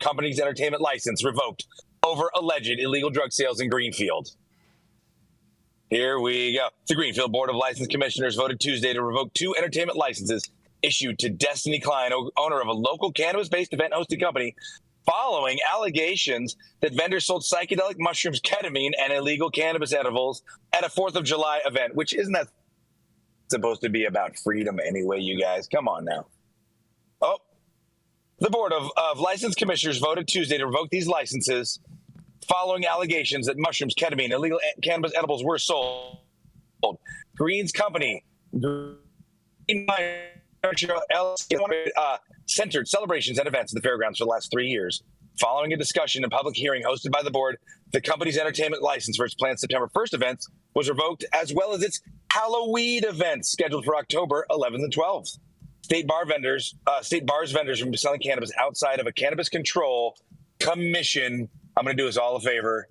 company's entertainment license revoked over alleged illegal drug sales in Greenfield. Here we go. The Greenfield Board of License Commissioners voted Tuesday to revoke 2 entertainment licenses issued to Destiny Klein, owner of a local cannabis-based event hosting company, following allegations that vendors sold psychedelic mushrooms, ketamine, and illegal cannabis edibles at a 4th of July event, which isn't that supposed to be about freedom anyway, you guys? Come on now. Oh, the Board of License Commissioners voted Tuesday to revoke these licenses following allegations that mushrooms, ketamine, illegal cannabis edibles were sold. Green's company, centered celebrations and events at the fairgrounds for the last 3 years. Following a discussion and public hearing hosted by the board, the company's entertainment license for its planned September 1st events was revoked, as well as its Halloween events scheduled for October 11th and 12th. State bars vendors from selling cannabis outside of a cannabis control commission. I'm going to do us all a favor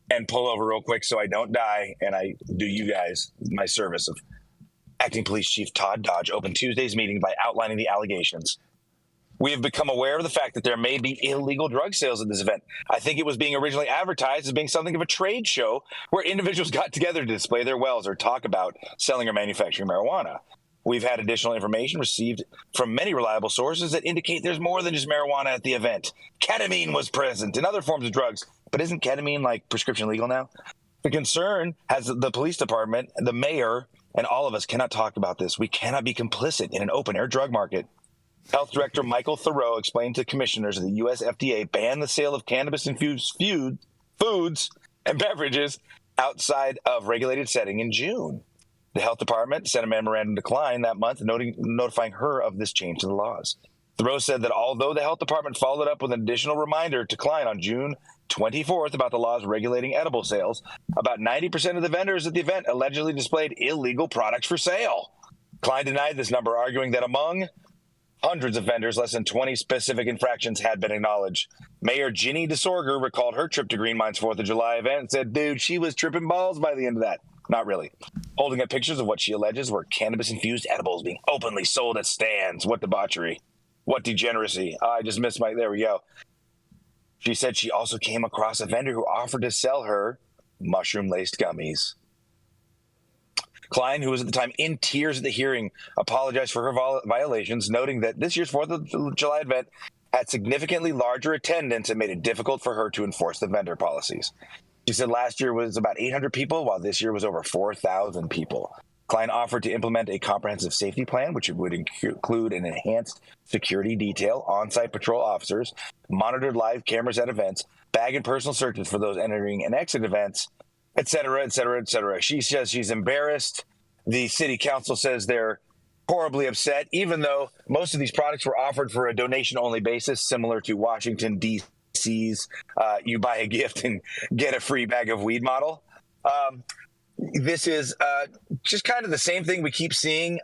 and pull over real quick so I don't die, and I do you guys my service of Acting Police Chief Todd Dodge opened Tuesday's meeting by outlining the allegations. We have become aware of the fact that there may be illegal drug sales at this event. I think it was being originally advertised as being something of a trade show where individuals got together to display their wells or talk about selling or manufacturing marijuana. We've had additional information received from many reliable sources that indicate there's more than just marijuana at the event. Ketamine was present and other forms of drugs, but isn't ketamine like prescription legal now? The concern has the police department, the mayor, and all of us cannot talk about this. We cannot be complicit in an open-air drug market. Health Director Michael Thoreau explained to commissioners that the U.S. FDA banned the sale of cannabis-infused foods and beverages outside of regulated setting in June. The health department sent a memorandum to Klein that month notifying her of this change to the laws. Thoreau said that although the health department followed up with an additional reminder to Klein on June 24th about the laws regulating edible sales, about 90% of the vendors at the event allegedly displayed illegal products for sale. Klein denied this number, arguing that among hundreds of vendors, less than 20 specific infractions had been acknowledged. Mayor Ginny DeSorger recalled her trip to Green Mine's 4th of July event and said, dude, she was tripping balls by the end of that. Not really. Holding up pictures of what she alleges were cannabis-infused edibles being openly sold at stands. What debauchery. What degeneracy. I just missed there we go. She said she also came across a vendor who offered to sell her mushroom-laced gummies. Klein, who was at the time in tears at the hearing, apologized for her violations, noting that this year's 4th of July event had significantly larger attendance and made it difficult for her to enforce the vendor policies. She said last year was about 800 people, while this year was over 4,000 people. Klein offered to implement a comprehensive safety plan, which would include an enhanced security detail, on-site patrol officers, monitored live cameras at events, bag and personal searches for those entering and exit events, et cetera, et cetera, et cetera. She says she's embarrassed. The city council says they're horribly upset, even though most of these products were offered for a donation-only basis, similar to Washington, D.C.'s you buy a gift and get a free bag of weed model. This is just kind of the same thing we keep seeing.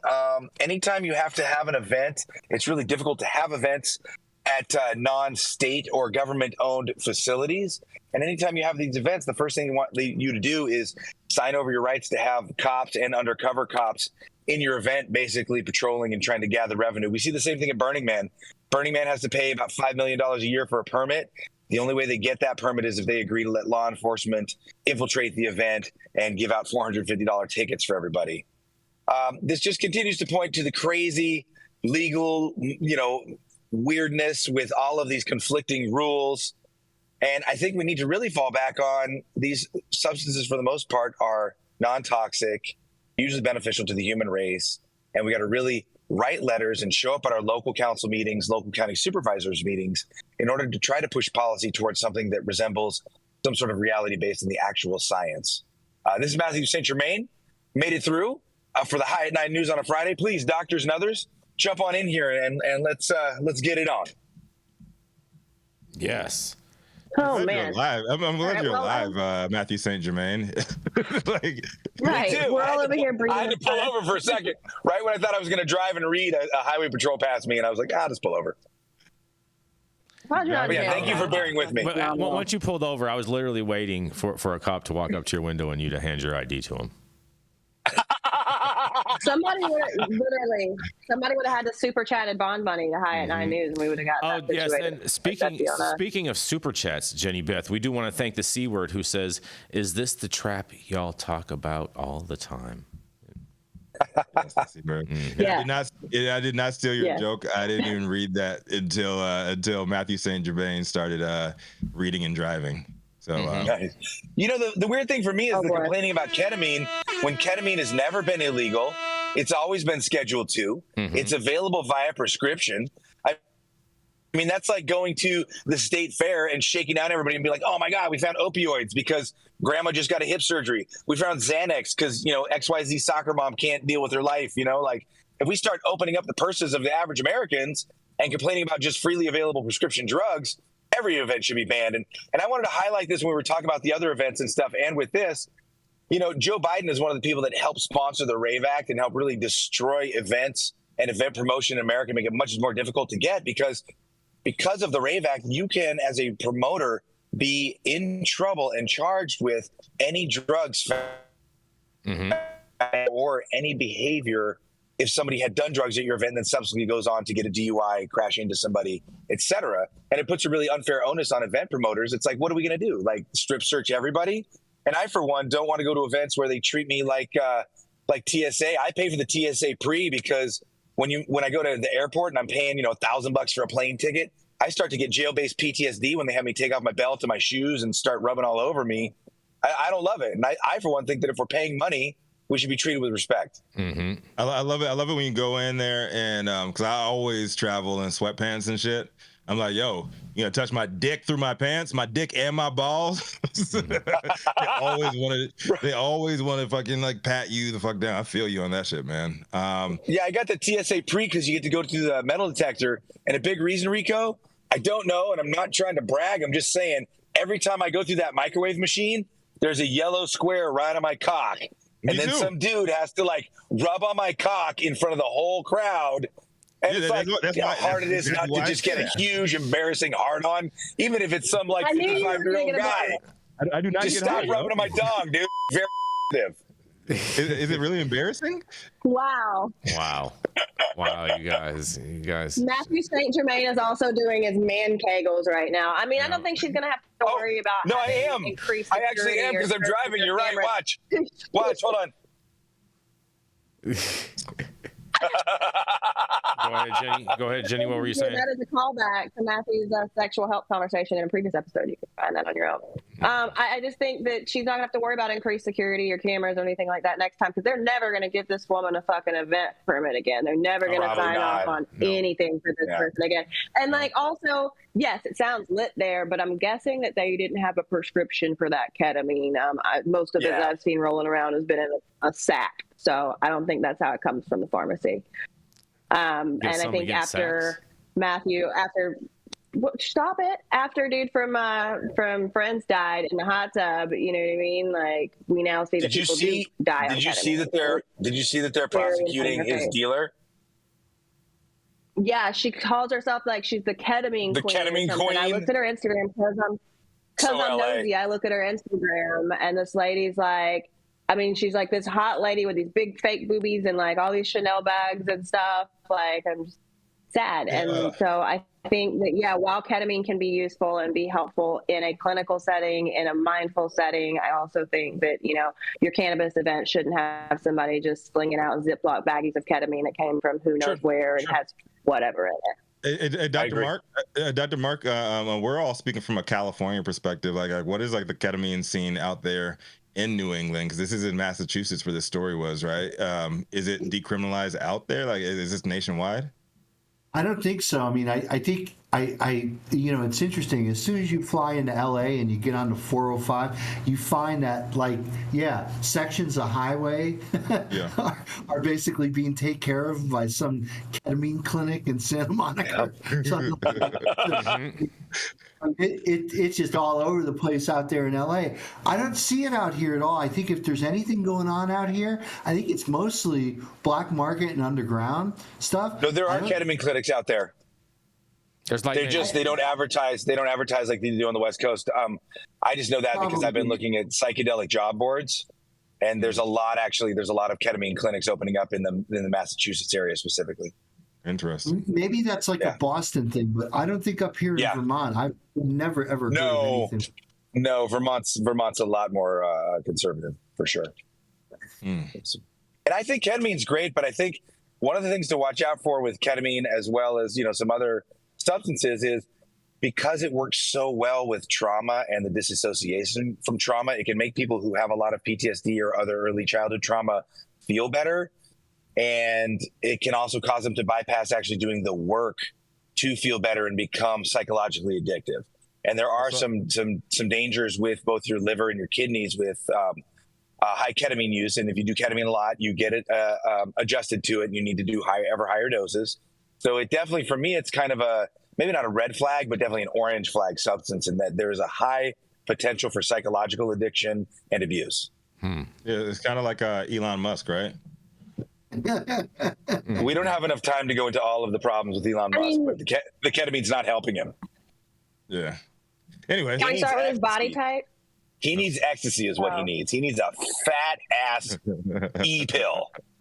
Anytime you have to have an event, it's really difficult to have events at non-state or government-owned facilities. And anytime you have these events, the first thing they want you to do is sign over your rights to have cops and undercover cops in your event, basically patrolling and trying to gather revenue. We see the same thing at Burning Man. Burning Man has to pay about $5 million a year for a permit. The only way they get that permit is if they agree to let law enforcement infiltrate the event and give out $450 tickets for everybody. This just continues to point to the crazy legal, weirdness with all of these conflicting rules. And I think we need to really fall back on these substances, for the most part, are non-toxic, usually beneficial to the human race. And we got to really write letters and show up at our local council meetings, local county supervisors meetings, in order to try to push policy towards something that resembles some sort of reality based in the actual science. This is Mathieu St. Germain. Made it through for the High at 9 News on a Friday. Please, doctors and others, jump on in here and let's get it on. Yes. Oh man! I'm glad you're alive, Mathieu St. Germain. Right, we're all over here breathing. I had to pull over for a second, right when I thought I was going to drive and read, a highway patrol passed me, and I was like, I'll just pull over. Thank you for bearing with me. But once you pulled over, I was literally waiting for a cop to walk up to your window and you to hand your ID to him. Somebody would have had the super chatted bond money to High at 9 News, and we would have got that situated. And speaking of super chats, Jenny Beth, we do want to thank the C Word who says, "Is this the trap y'all talk about all the time?" Yeah. I did not steal your joke. I didn't even read that until Mathieu St. Germain started reading and driving. So, you know, the weird thing for me is complaining about ketamine when ketamine has never been illegal. It's always been Schedule II. It's available via prescription. I mean, that's like going to the state fair and shaking out everybody and be like, oh my God, we found opioids because grandma just got a hip surgery. We found Xanax because, you know, XYZ soccer mom can't deal with her life. You know, like if we start opening up the purses of the average Americans and complaining about just freely available prescription drugs, every event should be banned. And I wanted to highlight this when we were talking about the other events and stuff. And with this, you know, Joe Biden is one of the people that helped sponsor the RAVE Act and help really destroy events and event promotion in America, make it much more difficult to get because of the RAVE Act, you can, as a promoter, be in trouble and charged with any drugs or any behavior if somebody had done drugs at your event and then subsequently goes on to get a DUI, crash into somebody, etc. And it puts a really unfair onus on event promoters. It's like, what are we going to do? Like strip search everybody? And I, for one, don't want to go to events where they treat me like TSA. I pay for the TSA pre because when I go to the airport and I'm paying, you know, $1,000 for a plane ticket, I start to get jail-based PTSD when they have me take off my belt and my shoes and start rubbing all over me. I don't love it. And I, for one, think that if we're paying money, we should be treated with respect. I love it. I love it when you go in there and because I always travel in sweatpants and shit. I'm like, yo, you know, touch my dick through my pants, my dick and my balls. They always want to fucking like pat you the fuck down. I feel you on that shit, man. Yeah, I got the TSA pre because you get to go through the metal detector. And a big reason, Rico, I don't know, and I'm not trying to brag. I'm just saying, every time I go through that microwave machine, there's a yellow square right on my cock. And then some dude has to like rub on my cock in front of the whole crowd. And it's like how hard it is not to just get a huge, embarrassing hard-on, even if it's some like 55-year-old guy. I do not just get stop rubbing on my dong, dude. Very Is it really embarrassing? Wow, you guys. Mathieu St. Germain is also doing his man kegels right now. I mean, I don't think she's gonna have to worry about. No, I am. I actually am because I'm driving. You're right. Watch. Hold on. Go ahead, Jenny. What were you saying? That is a callback to Matthew's sexual health conversation in a previous episode. You can find that on your own. I just think that she's not going to have to worry about increased security or cameras or anything like that next time because they're never going to give this woman a fucking event permit again. They're never going to sign off on anything for this person again. And like also, yes, it sounds lit there, but I'm guessing that they didn't have a prescription for that ketamine. Most of it that I've seen rolling around has been in a sack. So I don't think that's how it comes from the pharmacy. And I think after Mathieu, stop it. After dude from Friends died in the hot tub, you know what I mean? Like we now see that people do die. Did you see that they're prosecuting his dealer? Yeah, she calls herself like she's the ketamine queen. Ketamine queen. I looked at her Instagram because I'm nosy. I look at her Instagram and this lady's like, I mean, she's like this hot lady with these big fake boobies and like all these Chanel bags and stuff. Like, I'm just sad. And so I think that, while ketamine can be useful and be helpful in a clinical setting, in a mindful setting, I also think that, you know, your cannabis event shouldn't have somebody just slinging out Ziploc baggies of ketamine that came from who knows where and has whatever in it. Dr. Mark, we're all speaking from a California perspective. Like what is like the ketamine scene out there in New England? Because this is in Massachusetts where this story was, right? Is it decriminalized out there? Like, is this nationwide? I don't think so. I mean, I think you know, it's interesting. As soon as you fly into LA and you get on the 405, you find that sections of highway are basically being taken care of by some ketamine clinic in Santa Monica. It's just all over the place out there in LA. I don't see it out here at all. I think if there's anything going on out here, I think it's mostly black market and underground stuff. No, there are ketamine clinics out there. There's like they don't advertise like they do on the West Coast. I just know that because I've been looking at psychedelic job boards, And there's a lot of ketamine clinics opening up in the Massachusetts area specifically. Interesting. Maybe that's like a Boston thing, but I don't think up here in Vermont, I've never ever heard of anything. No, Vermont's a lot more conservative for sure. And I think ketamine's great, but I think one of the things to watch out for with ketamine, as well as some other substances, is because it works so well with trauma and the disassociation from trauma, it can make people who have a lot of PTSD or other early childhood trauma feel better. And it can also cause them to bypass actually doing the work to feel better and become psychologically addictive. And there are some dangers with both your liver and your kidneys with high ketamine use. And if you do ketamine a lot, you get it adjusted to it, and you need to do ever higher doses. So it definitely, for me, it's kind of maybe not a red flag, but definitely an orange flag substance, in that there is a high potential for psychological addiction and abuse. Yeah, it's kind of like Elon Musk, right? We don't have enough time to go into all of the problems with Elon Musk, but the ketamine's not helping him. Yeah. Anyway, Can we start with his body type? He needs ecstasy is what he needs. He needs a fat ass E pill.